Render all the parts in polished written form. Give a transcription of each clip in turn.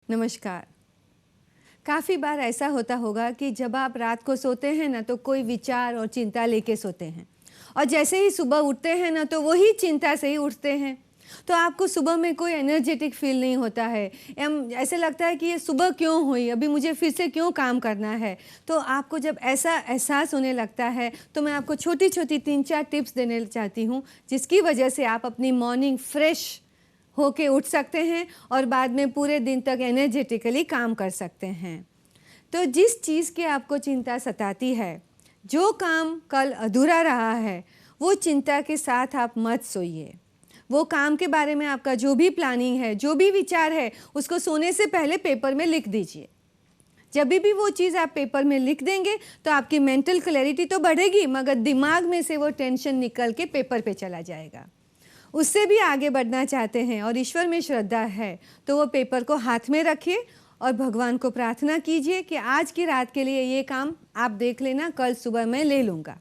नमस्कार। काफ़ी बार ऐसा होता होगा कि जब आप रात को सोते हैं ना तो कोई विचार और चिंता लेके सोते हैं और जैसे ही सुबह उठते हैं ना तो वही चिंता से ही उठते हैं। तो आपको सुबह में कोई एनर्जेटिक फील नहीं होता है। एम ऐसे लगता है कि ये सुबह क्यों हुई, अभी मुझे फिर से क्यों काम करना है। तो आपको जब ऐसा एहसास होने लगता है तो मैं आपको छोटी-छोटी 3-4 टिप्स देने चाहती हूँ, जिसकी वजह से आप अपनी मॉर्निंग फ्रेश होके उठ सकते हैं और बाद में पूरे दिन तक एनर्जेटिकली काम कर सकते हैं। तो जिस चीज़ की आपको चिंता सताती है, जो काम कल अधूरा रहा है, वो चिंता के साथ आप मत सोइए। वो काम के बारे में आपका जो भी प्लानिंग है, जो भी विचार है, उसको सोने से पहले पेपर में लिख दीजिए। जब भी वो चीज़ आप पेपर में लिख देंगे तो आपकी मेंटल क्लैरिटी तो बढ़ेगी, मगर दिमाग में से वो टेंशन निकल के पेपर पे चला जाएगा। उससे भी आगे बढ़ना चाहते हैं और ईश्वर में श्रद्धा है तो वो पेपर को हाथ में रखिए और भगवान को प्रार्थना कीजिए कि आज की रात के लिए ये काम आप देख लेना, कल सुबह मैं ले लूँगा।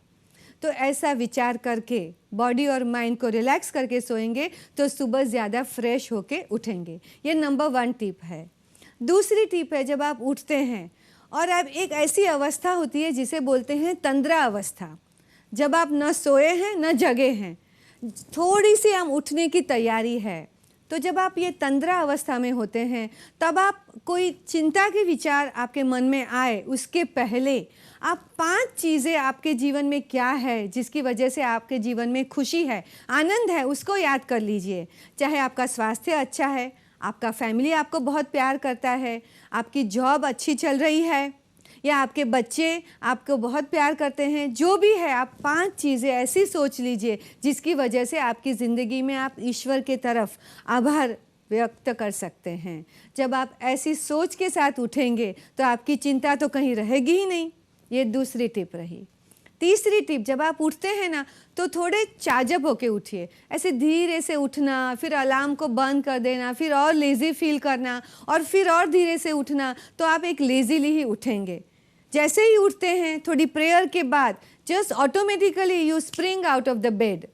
तो ऐसा विचार करके बॉडी और माइंड को रिलैक्स करके सोएंगे तो सुबह ज़्यादा फ्रेश होके उठेंगे। ये नंबर 1 टिप है। दूसरी टिप है, जब आप उठते हैं और अब एक ऐसी अवस्था होती है जिसे बोलते हैं तंद्रा अवस्था। जब आप न सोए हैं न जगे हैं, थोड़ी सी हम उठने की तैयारी है। तो जब आप ये तंद्रा अवस्था में होते हैं तब आप कोई चिंता के विचार आपके मन में आए उसके पहले आप 5 चीज़ें आपके जीवन में क्या है जिसकी वजह से आपके जीवन में खुशी है, आनंद है, उसको याद कर लीजिए। चाहे आपका स्वास्थ्य अच्छा है, आपका फैमिली आपको बहुत प्यार करता है, आपकी जॉब अच्छी चल रही है, या आपके बच्चे आपको बहुत प्यार करते हैं, जो भी है आप 5 चीज़ें ऐसी सोच लीजिए जिसकी वजह से आपकी ज़िंदगी में आप ईश्वर के तरफ आभार व्यक्त कर सकते हैं। जब आप ऐसी सोच के साथ उठेंगे तो आपकी चिंता तो कहीं रहेगी ही नहीं। ये दूसरी टिप रही। तीसरी टिप, जब आप उठते हैं ना तो थोड़े चाजब होके उठिए। ऐसे धीरे से उठना, फिर अलार्म को बंद कर देना, फिर और लेज़ी फील करना और फिर और धीरे से उठना, तो आप एक लेज़ीली ही उठेंगे। जैसे ही उठते हैं थोड़ी प्रेयर के बाद just automatically you spring out of the bed.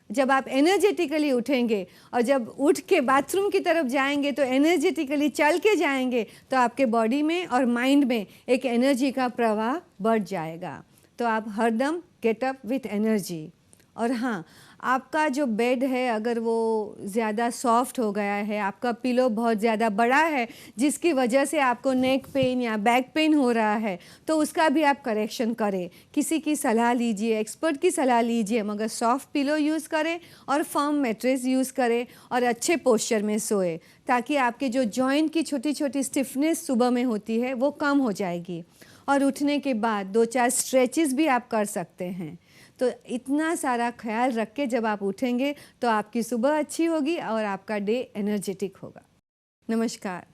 जब आप एनर्जेटिकली उठेंगे और जब उठ के बाथरूम की तरफ जाएंगे तो एनर्जेटिकली चल के जाएंगे तो आपके बॉडी में और माइंड में एक एनर्जी का प्रवाह बढ़ जाएगा। तो आप हरदम गेट अप विथ एनर्जी। और हाँ, आपका जो बेड है अगर वो ज़्यादा सॉफ्ट हो गया है, आपका पिलो बहुत ज़्यादा बड़ा है जिसकी वजह से आपको नेक पेन या बैक पेन हो रहा है, तो उसका भी आप करेक्शन करें। किसी की सलाह लीजिए, एक्सपर्ट की सलाह लीजिए, मगर सॉफ्ट पिलो यूज़ करें और फर्म मैट्रेस यूज़ करें और अच्छे पोस्चर में सोए, ताकि आपके जो जॉइंट की छोटी छोटी स्टिफनेस सुबह में होती है वो कम हो जाएगी। और उठने के बाद 2-4 स्ट्रेचेस भी आप कर सकते हैं। तो इतना सारा ख्याल रख के जब आप उठेंगे तो आपकी सुबह अच्छी होगी और आपका डे एनर्जेटिक होगा। नमस्कार।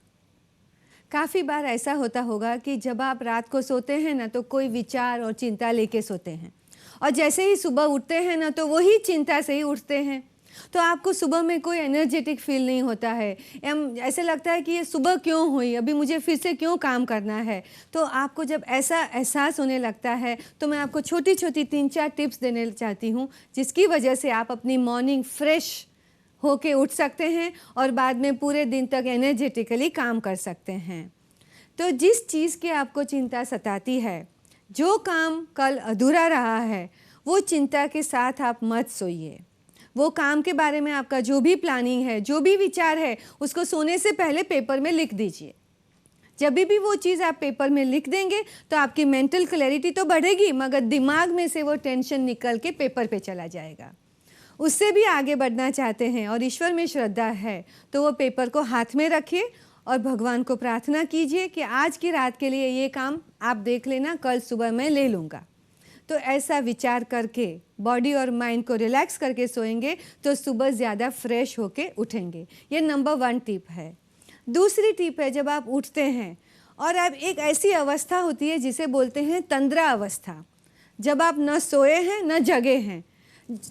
काफ़ी बार ऐसा होता होगा कि जब आप रात को सोते हैं ना तो कोई विचार और चिंता लेके सोते हैं और जैसे ही सुबह उठते हैं ना तो वही चिंता से ही उठते हैं। तो आपको सुबह में कोई एनर्जेटिक फील नहीं होता है। एम ऐसे लगता है कि ये सुबह क्यों हुई, अभी मुझे फिर से क्यों काम करना है। तो आपको जब ऐसा एहसास होने लगता है तो मैं आपको छोटी-छोटी 3-4 टिप्स देने चाहती हूँ, जिसकी वजह से आप अपनी मॉर्निंग फ्रेश होके उठ सकते हैं और बाद में पूरे दिन तक एनर्जेटिकली काम कर सकते हैं। तो जिस चीज़ की आपको चिंता सताती है, जो काम कल अधूरा रहा है, वो चिंता के साथ आप मत सोइए। वो काम के बारे में आपका जो भी प्लानिंग है, जो भी विचार है, उसको सोने से पहले पेपर में लिख दीजिए। जब भी वो चीज़ आप पेपर में लिख देंगे तो आपकी मेंटल क्लैरिटी तो बढ़ेगी, मगर दिमाग में से वो टेंशन निकल के पेपर पे चला जाएगा। उससे भी आगे बढ़ना चाहते हैं और ईश्वर में श्रद्धा है तो वो पेपर को हाथ में रखिए और भगवान को प्रार्थना कीजिए कि आज की रात के लिए ये काम आप देख लेना, कल सुबह मैं ले लूँगा। तो ऐसा विचार करके बॉडी और माइंड को रिलैक्स करके सोएंगे तो सुबह ज़्यादा फ्रेश होके उठेंगे। ये नंबर 1 टिप है। दूसरी टिप है, जब आप उठते हैं और अब एक ऐसी अवस्था होती है जिसे बोलते हैं तंद्रा अवस्था। जब आप न सोए हैं न जगे हैं,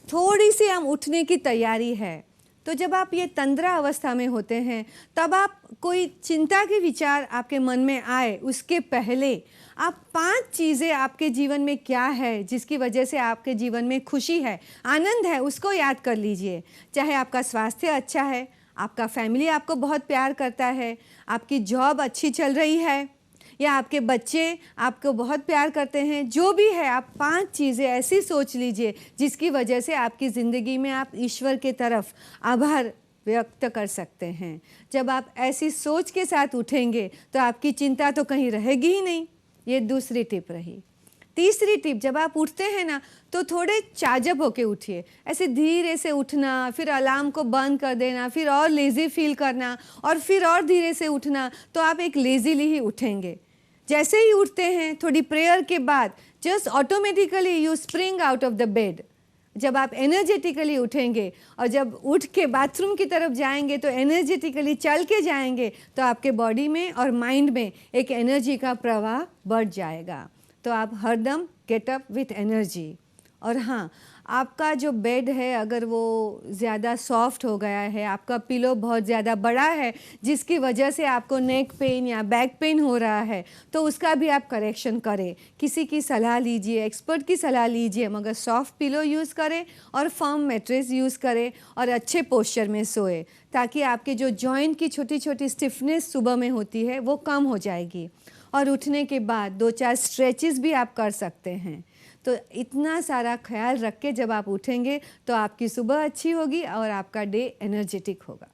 थोड़ी सी हम उठने की तैयारी है। तो जब आप ये तंद्रा अवस्था में होते हैं तब आप कोई चिंता के विचार आपके मन में आए उसके पहले आप 5 चीज़ें आपके जीवन में क्या है जिसकी वजह से आपके जीवन में खुशी है, आनंद है, उसको याद कर लीजिए। चाहे आपका स्वास्थ्य अच्छा है, आपका फैमिली आपको बहुत प्यार करता है, आपकी जॉब अच्छी चल रही है, या आपके बच्चे आपको बहुत प्यार करते हैं, जो भी है आप 5 चीज़ें ऐसी सोच लीजिए जिसकी वजह से आपकी ज़िंदगी में आप ईश्वर के तरफ आभार व्यक्त कर सकते हैं। जब आप ऐसी सोच के साथ उठेंगे तो आपकी चिंता तो कहीं रहेगी ही नहीं। ये दूसरी टिप रही। तीसरी टिप, जब आप उठते हैं ना तो थोड़े चाजब होके उठिए। ऐसे धीरे से उठना, फिर अलार्म को बंद कर देना, फिर और लेज़ी फील करना और फिर और धीरे से उठना, तो आप एक लेज़ीली ही उठेंगे। जैसे ही उठते हैं थोड़ी प्रेयर के बाद just automatically you spring out of the bed. जब आप एनर्जेटिकली उठेंगे और जब उठ के बाथरूम की तरफ जाएंगे तो एनर्जेटिकली चल के जाएंगे, तो आपके बॉडी में और माइंड में एक एनर्जी का प्रवाह बढ़ जाएगा। तो आप हरदम गेट अप विथ एनर्जी। और हाँ, आपका जो बेड है अगर वो ज़्यादा सॉफ्ट हो गया है, आपका पिलो बहुत ज़्यादा बड़ा है जिसकी वजह से आपको नेक पेन या बैक पेन हो रहा है, तो उसका भी आप करेक्शन करें। किसी की सलाह लीजिए, एक्सपर्ट की सलाह लीजिए, मगर सॉफ्ट पिलो यूज़ करें और फर्म मैट्रेस यूज़ करें और अच्छे पोस्चर में सोए, ताकि आपके जो जॉइंट की छोटी छोटी स्टिफनेस सुबह में होती है वो कम हो जाएगी। और उठने के बाद 2-4 स्ट्रेचेस भी आप कर सकते हैं। तो इतना सारा ख्याल रख के जब आप उठेंगे तो आपकी सुबह अच्छी होगी और आपका डे एनर्जेटिक होगा।